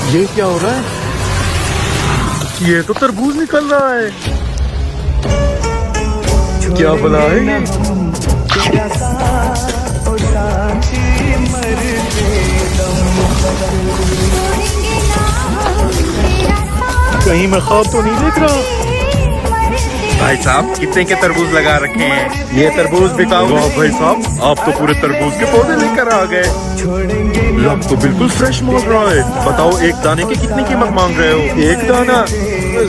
ये क्या हो रहा है? ये तो तरबूज निकल रहा है। क्या भला है ये? कहीं मैं ख्वाब तो नहीं देख रहा? भाई साहब कितने के तरबूज लगा रखे हैं? ये तरबूज बिकाऊ। वाह भाई साहब, आप तो पूरे तरबूज के पौधे लेकर आ गए। लग तो बिल्कुल फ्रेश मोल रहा है। बताओ एक दाने की कितनी कीमत मांग रहे हो? एक दाना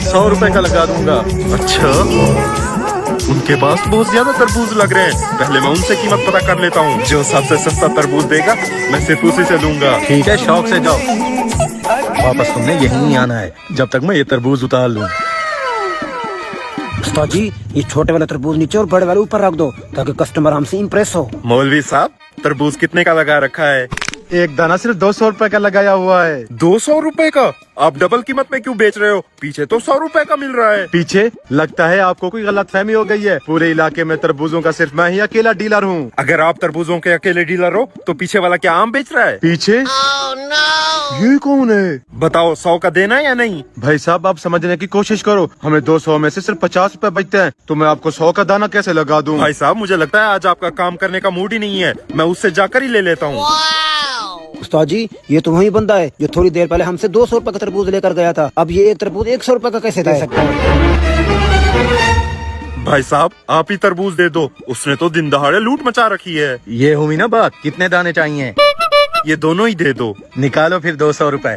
100 रुपए का लगा दूंगा। अच्छा, उनके पास बहुत ज्यादा तरबूज लग रहे हैं। पहले मैं उनसे कीमत पता कर लेता हूँ। जो सबसे सस्ता तरबूज देगा मैं सिर्फ उसी से लूंगा। ठीक है, शौक से जाओ, वापस तुमने यहीं आना है जब तक मैं ये तरबूज उतार लूं। उस्ताद जी, ये छोटे वाला तरबूज नीचे और बड़े वाले ऊपर रख दो ताकि कस्टमर हमसे इम्प्रेस हो। मौलवी साहब तरबूज कितने का लगा रखा है? एक दाना सिर्फ 200 रुपए का लगाया हुआ है। 200 रुपए का? आप डबल कीमत में क्यों बेच रहे हो? पीछे तो 100 रुपए का मिल रहा है। पीछे? लगता है आपको कोई गलतफहमी हो गई है। पूरे इलाके में तरबूजों का सिर्फ मैं ही अकेला डीलर हूँ। अगर आप तरबूजों के अकेले डीलर हो तो पीछे वाला क्या आम बेच रहा है? पीछे? ये कौन है? बताओ 100 का देना या नहीं? भाई साहब आप समझने की कोशिश करो। हमें 200 में से सिर्फ 50 रुपए बचते हैं, तो मैं आपको 100 का दाना कैसे लगा दूं? भाई साहब मुझे लगता है आज आपका काम करने का मूड ही नहीं है। मैं उससे जाकर ही ले लेता हूँ। उस्ताद जी, ये तो वही बंदा है जो थोड़ी देर पहले हमसे 200 रुपए का तरबूज लेकर गया था। अब ये एक तरबूज 100 रुपए का कैसे दे सकता है? भाई साहब आप ही तरबूज दे दो। उसने तो दिन दहाड़े लूट मचा रखी है। ये हुई ना बात। कितने दाने चाहिए? ये दोनों ही दे दो। निकालो फिर 200 रुपए।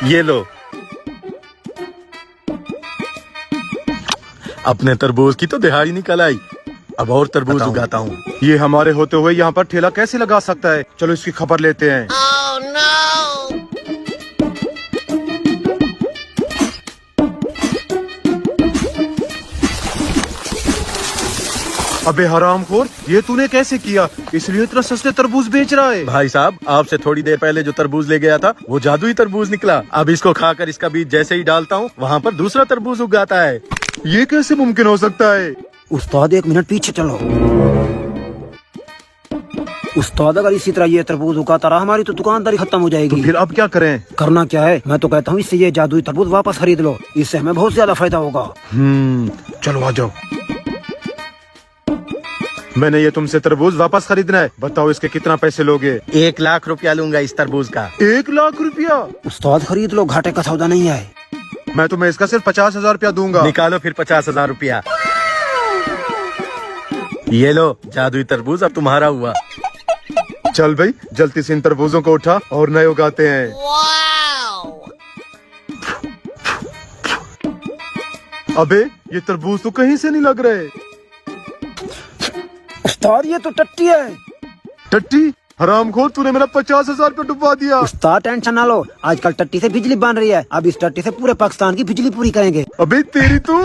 ये लो। अपने तरबूज की तो दिहाड़ी निकल आई। अब और तरबूज उगाता हूँ। ये हमारे होते हुए यहाँ पर ठेला कैसे लगा सकता है? चलो इसकी खबर लेते हैं। अबे हरामखोर, ये तूने कैसे किया? इसलिए इतना सस्ते तरबूज बेच रहा है? भाई साहब, आपसे थोड़ी देर पहले जो तरबूज ले गया था वो जादुई तरबूज निकला। अब इसको खाकर इसका बीज जैसे ही डालता हूँ वहाँ पर दूसरा तरबूज उगाता है। ये कैसे मुमकिन हो सकता है? उस्ताद 1 मिनट पीछे चलो। उस्ताद अगर इसी तरह ये तरबूज उगाता रहा हमारी तो दुकानदारी खत्म हो जाएगी। तो फिर अब क्या करें? करना क्या है, मैं तो कहता हूँ इससे ये जादुई तरबूज वापस खरीद लो। इससे हमें बहुत ज्यादा फायदा होगा। चलो आ जाओ। मैंने ये तुमसे तरबूज वापस खरीदना है। बताओ इसके कितना पैसे लोगे? 1 लाख रुपया लूंगा इस तरबूज का। 1 लाख रुपया? उस्ताद खरीद लो, घाटे का सौदा नहीं है। मैं तुम्हें इसका सिर्फ 50,000 रुपया दूंगा। निकालो फिर 50,000 रुपया। ये लो जादुई तरबूज अब तुम्हारा हुआ। चल भाई जल्दी से इन तरबूजों को उठा और नए उगाते हैं। अबे ये तरबूज तो कहीं से नहीं लग रहे। उस्ताद ये तो टट्टी है। टट्टी? हरामखोर, तूने मेरा 50,000 रुपया डुबा दिया। उस्ताद टेंशन ना लो, आजकल टट्टी से बिजली बन रही है। अब इस टट्टी से पूरे पाकिस्तान की बिजली पूरी करेंगे। अबे तेरी तो